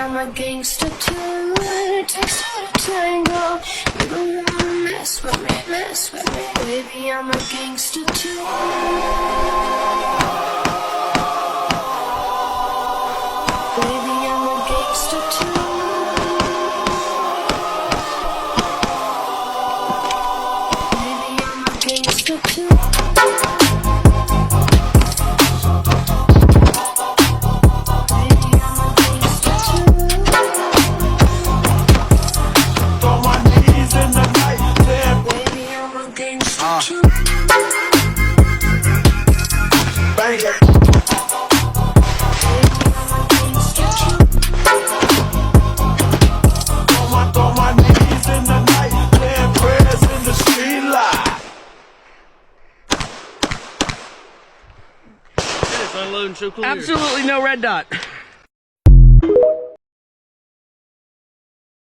I'm a gangster too. It takes two to tango. You don't wanna mess with me, mess with me. Baby, I'm a gangster too. Baby, I'm a gangster too. Baby, I'm a gangster too. Absolutely no red dot.